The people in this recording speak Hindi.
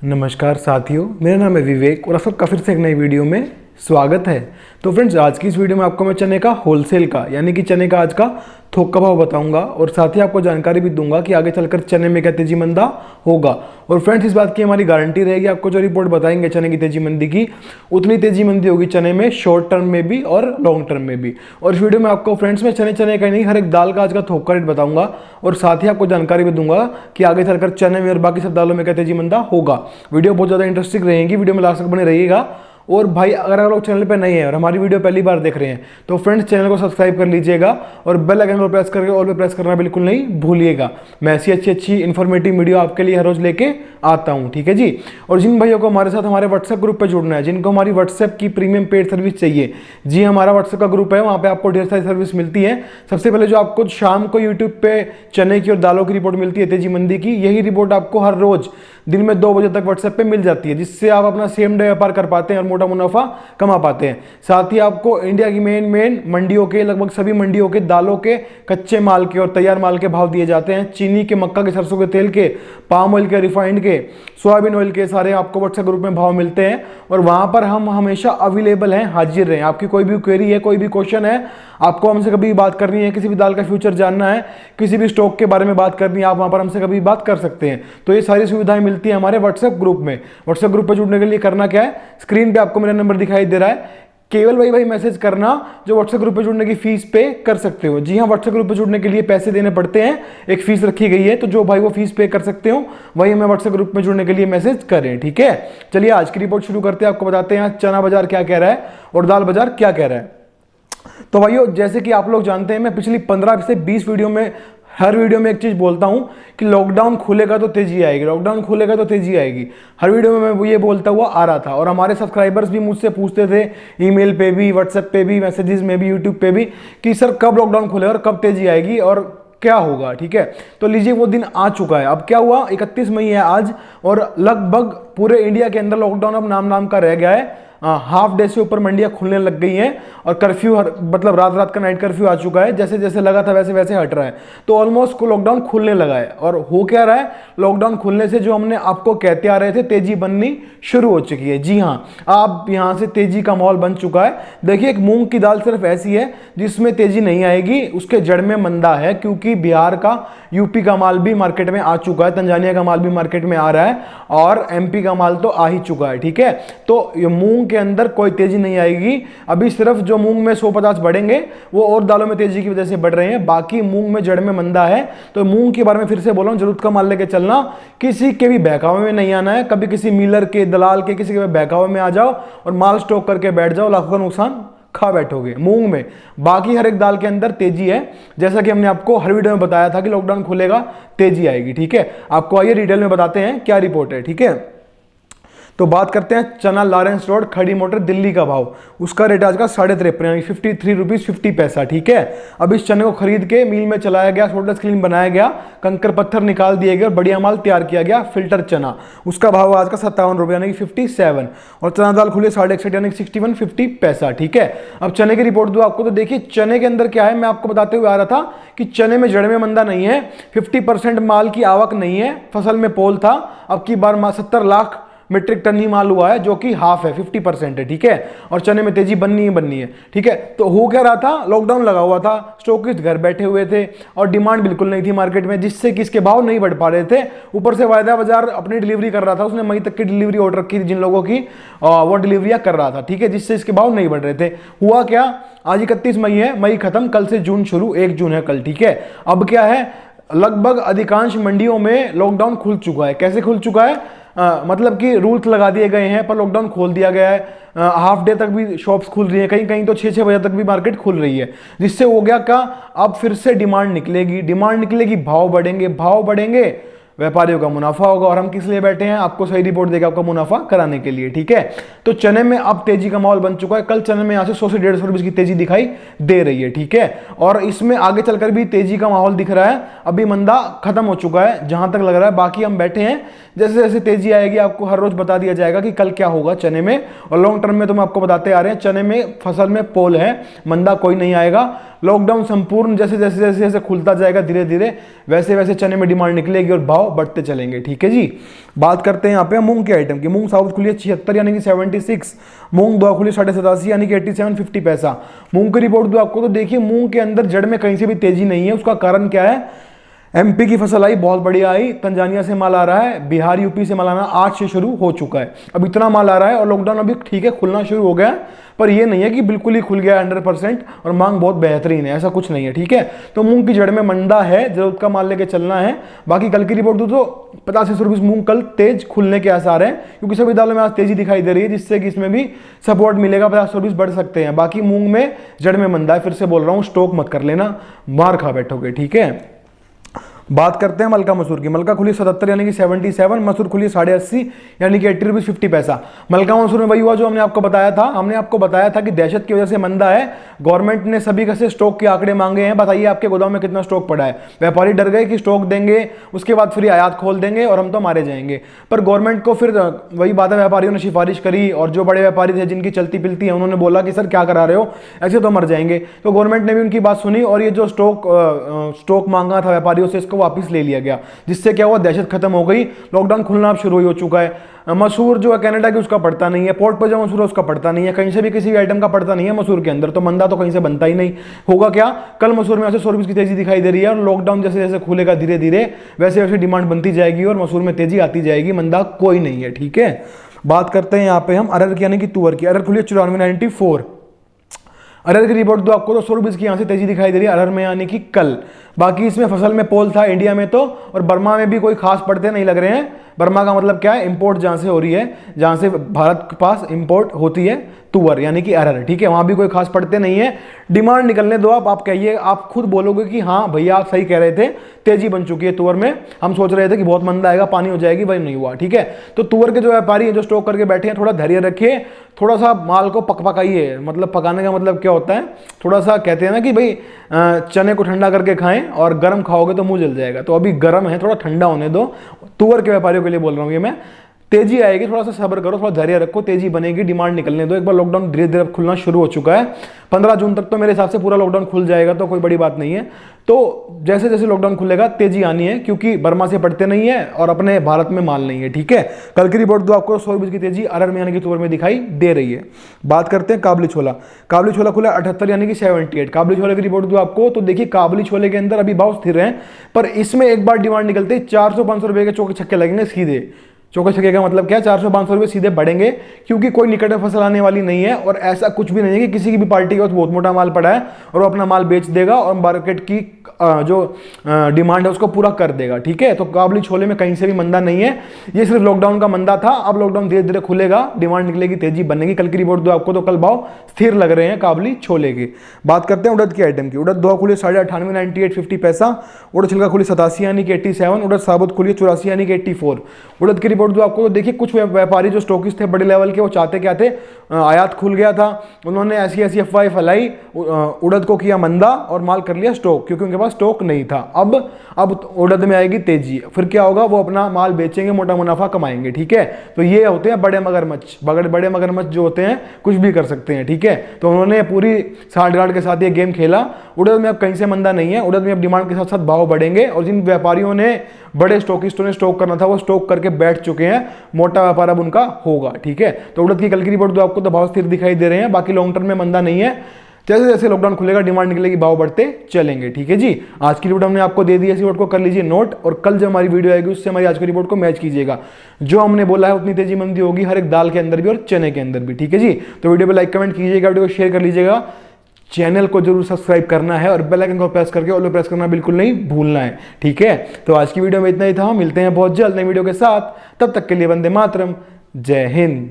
नमस्कार साथियों, मेरा नाम है विवेक और आप सबका फिर से एक नई वीडियो में स्वागत है। तो फ्रेंड्स, आज की इस वीडियो में आपको मैं चने का होलसेल का यानी कि चने का आज का थोक का भाव बताऊंगा और साथ ही आपको जानकारी भी दूंगा कि आगे चलकर चने में क्या तेजी मंदा होगा। और फ्रेंड्स, इस बात की हमारी गारंटी रहेगी, आपको जो रिपोर्ट बताएंगे चने की तेजी मंदी की, उतनी तेजी मंदी होगी चने में, शॉर्ट टर्म में भी और लॉन्ग टर्म में भी। और इस वीडियो में आपको फ्रेंड्स में चने का नहीं, हर एक दाल का आज का थोक का रेट बताऊंगा और साथ ही आपको जानकारी भी दूंगा कि आगे चलकर चने में और बाकी सब दालों में क्या तेजी मंदा होगा। वीडियो बहुत ज़्यादा इंटरेस्टिंग रहेगी, वीडियो में लास्ट तक बने रहिएगा। और भाई, अगर आप लोग चैनल पे नए हैं और हमारी वीडियो पहली बार देख रहे हैं तो फ्रेंड्स चैनल को सब्सक्राइब कर लीजिएगा और बेल आइकन को प्रेस करके ऑल पे प्रेस करना बिल्कुल नहीं भूलिएगा। मैं ऐसी अच्छी इन्फॉर्मेटिव वीडियो आपके लिए हर रोज लेके आता हूं, ठीक है जी। और जिन भाइयों को हमारे साथ हमारे व्हाट्सएप ग्रुप पे जुड़ना है, जिनको हमारी व्हाट्सएप की प्रीमियम पेड सर्विस चाहिए, जी हमारा व्हाट्सएप का ग्रुप है, वहाँ पे आपको ढेर सारी सर्विस मिलती है। सबसे पहले जो आपको शाम को यूट्यूब पे चने की और दालों की रिपोर्ट मिलती है तेजी मंदी की, यही रिपोर्ट आपको हर रोज दिन में 2 बजे तक व्हाट्सएप पे मिल जाती है, जिससे आप अपना सेम डे व्यापार कर पाते हैं और मोटा मुनाफा कमा पाते हैं। साथ ही आपको इंडिया की मेन मंडियों के, लगभग सभी मंडियों के दालों के, कच्चे माल के और तैयार माल के भाव दिए जाते हैं। चीनी के, मक्का के, सरसों के तेल के, पाम ऑयल के, रिफाइंड के, सोयाबीन ऑयल के, सारे आपको व्हाट्सएप ग्रुप में भाव मिलते हैं और वहां पर हम हमेशा अवेलेबल हैं, हाजिर रहें। आपकी कोई भी क्वेरी है, कोई भी क्वेश्चन है, आपको हमसे कभी बात करनी है, किसी भी दाल का फ्यूचर जानना है, किसी भी स्टॉक के बारे में बात करनी है, आप वहां पर हमसे कभी बात कर सकते हैं। तो ये सारी सुविधाएं मिलती है हमारे व्हाट्सएप ग्रुप में। व्हाट्सएप ग्रुप पर जुड़ने के लिए करना क्या है, स्क्रीन पे आपको मेरा नंबर दिखाई दे रहा है, केवल वही मैसेज करना जो व्हाट्सएप ग्रुप पे जुड़ने की फीस पे कर सकते हो। जी हाँ, व्हाट्सएप ग्रुप पे जुड़ने के लिए पैसे देने पड़ते हैं, एक फीस रखी गई है, तो जो भाई वो फीस पे कर सकते हो वही हमें व्हाट्सएप ग्रुप में जुड़ने के लिए मैसेज करें, ठीक है। चलिए आज की रिपोर्ट शुरू करते हैं, आपको बताते हैं चना बाजार क्या कह रहा है और दाल बाजार क्या कह रहा है। तो भाइयों, जैसे कि आप लोग जानते हैं, मैं पिछली 15 से 20 वीडियो में हर वीडियो में एक चीज बोलता हूं कि लॉकडाउन खुलेगा तो तेजी आएगी, लॉकडाउन खुलेगा तो तेजी आएगी। हर वीडियो में मैं ये बोलता हुआ आ रहा था और हमारे सब्सक्राइबर्स भी मुझसे पूछते थे, ईमेल पे भी, व्हाट्सएप पे भी, मैसेजेस में भी, यूट्यूब पे भी, कि सर कब लॉकडाउन खुलेगा और कब तेजी आएगी और क्या होगा, ठीक है। तो लीजिए, वो दिन आ चुका है। अब क्या हुआ, 31 मई है आज और लगभग पूरे इंडिया के अंदर लॉकडाउन अब नाम का रह गया है। हाफ डे से ऊपर मंडियां खुलने लग गई हैं और कर्फ्यू, मतलब रात का नाइट कर्फ्यू आ चुका है। जैसे जैसे लगा था वैसे वैसे हट रहा है, तो ऑलमोस्ट लॉकडाउन खुलने लगा है। और हो क्या रहा है, लॉकडाउन खुलने से जो हमने आपको कहते आ रहे थे, तेजी बननी शुरू हो चुकी है। जी हाँ, अब यहां से तेजी का माहौल बन चुका है। देखिए, एक मूंग की दाल सिर्फ ऐसी है जिसमें तेजी नहीं आएगी, उसके जड़ में मंदा है, क्योंकि बिहार का, यूपी का माल भी मार्केट में आ चुका है, तंजानिया का माल भी मार्केट में आ रहा है और एमपी का माल तो आ ही चुका है, ठीक है। तो ये मूंग के अंदर कोई तेजी नहीं आएगी। अभी सिर्फ जो मूंग में 150 बढ़ेंगे वो और दालों में तेजी की वजह से बढ़ रहे हैं, बाकी मूंग में जड़ में मंदा है। तो मूंग के बारे में फिर से बोला हूं, जरूरत का माल लेके चलना, किसी के भी बहकावे में नहीं आना है। कभी किसी मिलर के, दलाल के, किसी के बहकावे में आ जाओ और माल स्टॉक करके बैठ जाओ, लाखों का नुकसान खा बैठोगे मूंग में। बाकी हर एक दाल के अंदर तेजी है, जैसा कि हमने आपको हर वीडियो में बताया था कि लॉकडाउन खुलेगा तेजी आएगी, ठीक है। आपको आइए डिटेल में बताते हैं क्या रिपोर्ट है, ठीक है। तो बात करते हैं चना लॉरेंस रोड खड़ी मोटर दिल्ली का भाव। उसका रेट आज का 53.5 यानी 53 रुपीज 50 पैसा, ठीक है। अब इस चने को खरीद के मिल में चलाया गया, सोल्डर स्क्रीन बनाया गया, कंकर पत्थर निकाल दिए गए और बढ़िया माल तैयार किया गया, फिल्टर चना। उसका भाव आज का 57 रुपये यानी कि 57। और चना दाल खुले 61.5 यानी 61.50 पैसा, ठीक है। अब चने की रिपोर्ट दो आपको, तो देखिए चने के अंदर क्या है, मैं आपको बताते हुए आ रहा था कि चने में जड़ में मंदा नहीं है, 50% माल की आवक नहीं है, फसल में पोल था। अब की बार 70 लाख मीट्रिक टन ही माल हुआ है, जो कि हाफ है, 50% है, ठीक है। और चने में तेजी बननी है, ठीक है। तो हो क्या रहा था, लॉकडाउन लगा हुआ था, स्टॉकिस्ट घर बैठे हुए थे और डिमांड बिल्कुल नहीं थी मार्केट में, जिससे कि इसके भाव नहीं बढ़ पा रहे थे। ऊपर से वायदा बाजार अपनी डिलीवरी कर रहा था, उसने मई तक की डिलीवरी ऑर्डर रखी थी जिन लोगों की, वो डिलीवरियां कर रहा था, ठीक है, जिससे इसके भाव नहीं बढ़ रहे थे। हुआ क्या, आज 31 मई है, मई खत्म, कल से जून शुरू, 1 जून है कल, ठीक है। अब क्या है, लगभग अधिकांश मंडियों में लॉकडाउन खुल चुका है। कैसे खुल चुका है, मतलब कि रूल्स लगा दिए गए हैं पर लॉकडाउन खोल दिया गया है। हाफ डे तक भी शॉप्स खुल रही है, कहीं कहीं तो 6-6 बजे तक भी मार्केट खुल रही है, जिससे हो गया क्या, अब फिर से डिमांड निकलेगी, भाव बढ़ेंगे, व्यापारियों का मुनाफा होगा। और हम किस लिए बैठे हैं, आपको सही रिपोर्ट देकर आपका मुनाफा कराने के लिए, ठीक है। तो चने में अब तेजी का माहौल बन चुका है, कल चने में यहां से 100 से 150 रुपए की तेजी दिखाई दे रही है, ठीक है। और इसमें आगे चलकर भी तेजी का माहौल दिख रहा है, अभी मंदा खत्म हो चुका है जहां तक लग रहा है। बाकी हम बैठे हैं, जैसे जैसे तेजी आएगी आपको हर रोज बता दिया जाएगा कि कल क्या होगा चने में। और लॉन्ग टर्म में तो हम आपको बताते आ रहे हैं, चने में फसल में पोल है, मंदा कोई नहीं आएगा। लॉकडाउन संपूर्ण जैसे जैसे जैसे जैसे खुलता जाएगा धीरे धीरे वैसे वैसे चने में डिमांड निकलेगी और भाव बढ़ते चलेंगे। ठीक है जी। बात करते हैं यहाँ पे मूंग के आइटम की। मूंग साबुत खुली है 76 यानी कि 76, मूंग धोआ खुली 87.5 यानी कि 87.50 पैसा। मूंग की रिपोर्ट दो आपको, तो देखिए मूंग के अंदर जड़ में कहीं से भी तेजी नहीं है। उसका कारण क्या है? एमपी की फसल आई, बहुत बढ़िया आई, तंजानिया से माल आ रहा है, बिहार यूपी से माल आना आज से शुरू हो चुका है। अब इतना माल आ रहा है और लॉकडाउन अभी ठीक है खुलना शुरू हो गया, पर ये नहीं है कि बिल्कुल ही खुल गया 100% और मांग बहुत बेहतरीन है, ऐसा कुछ नहीं है। ठीक है, तो मूंग की जड़ में मंदा है, जरूरत का माल लेके चलना है। बाकी कल की रिपोर्ट दो तो 85 रुपये मूंग कल तेज खुलने के आसार हैं, क्योंकि सभी दालों में आज तेजी दिखाई दे रही है, जिससे कि इसमें भी सपोर्ट मिलेगा, 50 रुपये बढ़ सकते हैं। बाकी मूंग में जड़ में मंदा है, फिर से बोल रहा हूँ, स्टॉक मत कर लेना, मार खा बैठोगे। ठीक है, बात करते हैं मलका मसूर की। मलका खुली 77 यानी कि 77, मसूर खुली 80.5 यानी कि 80 रुपये 50 पैसा। मलका मसूर में वही हुआ जो हमने आपको बताया था। हमने आपको बताया था कि दहशत की वजह से मंदा है, गवर्नमेंट ने सभी का से स्टॉक के आंकड़े मांगे हैं, बताइए आपके गोदाम में कितना स्टॉक पड़ा है। व्यापारी डर गए कि स्टॉक देंगे उसके बाद फिर आयात खोल देंगे और हम तो मारे जाएंगे, पर गवर्नमेंट को फिर वही बात है, व्यापारियों ने सिफारिश करी और जो बड़े व्यापारी थे जिनकी चलती पिलती है उन्होंने बोला कि सर क्या करा रहे हो, ऐसे तो मर जाएंगे। तो गवर्नमेंट ने भी उनकी बात सुनी और ये जो स्टॉक मांगा था व्यापारियों से इसको वापस ले लिया गया, जिससे क्या हुआ, दहशत खत्म हो गई, लॉकडाउन खुलना अब शुरू हो चुका है। मसूर जो है कनाडा की उसका पड़ता नहीं है, पोर्ट पर जो मसूर है उसका पड़ता नहीं है, कहीं से भी किसी भी आइटम का पड़ता नहीं है मसूर के अंदर, तो मंदा तो कहीं से बनता ही नहीं होगा। क्या कल मसूर में ऐसे 100 रुपये की तेजी दिखाई दे रही है और लॉकडाउन जैसे जैसे खुलेगा धीरे धीरे वैसे वैसे डिमांड बनती जाएगी और मसूर में तेजी आती जाएगी, मंदा कोई नहीं है। ठीक है, बात करते हैं यहाँ पे हम अरहर की यानी कि तुअर की। अरहर खुली 94.94, अरहर की रिपोर्ट दो आपको, तो 100 रुपये की यहाँ से तेजी दिखाई दे रही है अरहर में यानी कि कल। बाकी इसमें फसल में पोल था इंडिया में तो, और बर्मा में भी कोई खास पड़ते नहीं लग रहे हैं। बर्मा का मतलब क्या है, इंपोर्ट जहाँ से हो रही है, जहाँ से भारत के पास इंपोर्ट होती है तुअर यानी कि अरहर। ठीक है, वहाँ भी कोई खास पड़ते नहीं है। डिमांड निकलने दो, आप कहिए, आप खुद बोलोगे कि हाँ भैया आप सही कह रहे थे, तेजी बन चुकी है तुअर में, हम सोच रहे थे कि बहुत मंदा आएगा पानी हो जाएगी, वही नहीं हुआ। ठीक है, तो तुअर के जो व्यापारी हैं जो स्टॉक करके बैठे हैं, थोड़ा धैर्य रखिए, थोड़ा सा माल को पकाइए। मतलब पकाने का मतलब क्या होता है, थोड़ा सा कहते हैं ना कि भाई चने को ठंडा करके खाएं और गर्म खाओगे तो मुंह जल जाएगा, तो अभी गर्म है, थोड़ा ठंडा होने दो। तुअर के व्यापारियों के लिए बोल रहा हूँ ये मैं, तेजी आएगी, थोड़ा सा सब्र करो, थोड़ा धैर्य रखो, तेजी बनेगी, डिमांड निकलने दो। एक बार लॉकडाउन धीरे धीरे खुलना शुरू हो चुका है, 15 जून तक तो मेरे हिसाब से पूरा लॉकडाउन खुल जाएगा, तो कोई बड़ी बात नहीं है। तो जैसे जैसे लॉकडाउन खुलेगा तेजी आनी है, क्योंकि बर्मा से पड़ते नहीं है और अपने भारत में माल नहीं है। ठीक है, कल की रिपोर्ट दो आपको, 100 रुपये की तेजी अरहर में यानी कि तुअर में दिखाई दे रही है। बात करते हैं काबुली छोला। काबुली छोला खुला 78 यानी कि 78। काबुली छोले की रिपोर्ट दो आपको, तो देखिए काबुली छोले के अंदर अभी भाव स्थिर है, पर इसमें एक बार डिमांड निकलते 400-500 रुपये के चौके छक्के लगेंगे सीधे। चौके छक्के का मतलब क्या, 400-500 रुपये सीधे बढ़ेंगे, क्योंकि कोई निकट में फसल आने वाली नहीं है और ऐसा कुछ भी नहीं है कि किसी की भी पार्टी के पास बहुत मोटा माल पड़ा है और वो अपना माल बेच देगा और मार्केट की जो डिमांड है उसको पूरा कर देगा। ठीक है, तो काबुली छोले में कहीं से भी मंदा नहीं है, ये सिर्फ लॉकडाउन का मंदा था। अब लॉकडाउन धीरे धीरे खुलेगा, डिमांड निकलेगी, तेजी बनेगी। कल की रिपोर्ट दो आपको, तो कल भाव स्थिर लग रहे हैं काबुली छोले के। बात करते हैं उड़द की आइटम की। उड़द दो खुली 98 98.50 पैसा, उड़द छिलका खुली 87 यानी कि 87, उड़द साबुत खुली 84 यानी कि 84। उड़द की रिपोर्ट दो आपको, तो देखिए कुछ व्यापारी जो स्टॉकिस्ट थे बड़े लेवल के, वो चाहते क्या थे, आयात खुल गया था, उन्होंने ऐसी ऐसी अफवाहें फैलाई, उड़द को किया मंदा और माल कर लिया स्टॉक, क्योंकि उनके पास स्टॉक नहीं था। अब उड़द में आएगी तेजी, फिर क्या होगा, वो अपना माल बेचेंगे, मोटा मुनाफा कमाएंगे। ठीक है, तो ये होते हैं बड़े मगरमच्छ। बड़े मगरमच्छ जो होते हैं कुछ भी कर सकते हैं। ठीक है, तो उन्होंने पूरी साठगांठ के साथ ये गेम खेला। उड़द में अब कहीं से मंदा नहीं है, उड़द में अब डिमांड के साथ साथ भाव बढ़ेंगे और जिन व्यापारियों ने, बड़े स्टॉकिस्टों ने स्टॉक करना था, वो स्टॉक करके बैठ चुके हैं, मोटा व्यापार अब उनका होगा। ठीक है, तो उड़द की कल की रिपोर्ट दो आपको, तो भाव स्थिर दिखाई दे रहे हैं। बाकी लॉन्ग टर्म में मंदा नहीं है, जैसे जैसे लॉकडाउन खुलेगा डिमांड निकलेगी, भाव बढ़ते चलेंगे। ठीक है जी, आज की रिपोर्ट हमने आपको दे दी है, इस रिपोर्ट को कर लीजिए नोट और कल जो हमारी वीडियो आएगी उससे हमारी आज की रिपोर्ट को मैच कीजिएगा। जो हमने बोला है उतनी तेजी मंदी होगी हर एक दाल के अंदर भी और चने के अंदर भी। ठीक है जी, तो वीडियो पर लाइक कमेंट कीजिएगा, वीडियो को शेयर कर लीजिएगा, चैनल को जरूर सब्सक्राइब करना है और बेल आइकन को प्रेस करके ऑल पे प्रेस करना बिल्कुल नहीं भूलना है। ठीक है, तो आज की वीडियो में इतना ही था, मिलते हैं बहुत जल्द नई वीडियो के साथ, तब तक के लिए वंदे मातरम, जय हिंद।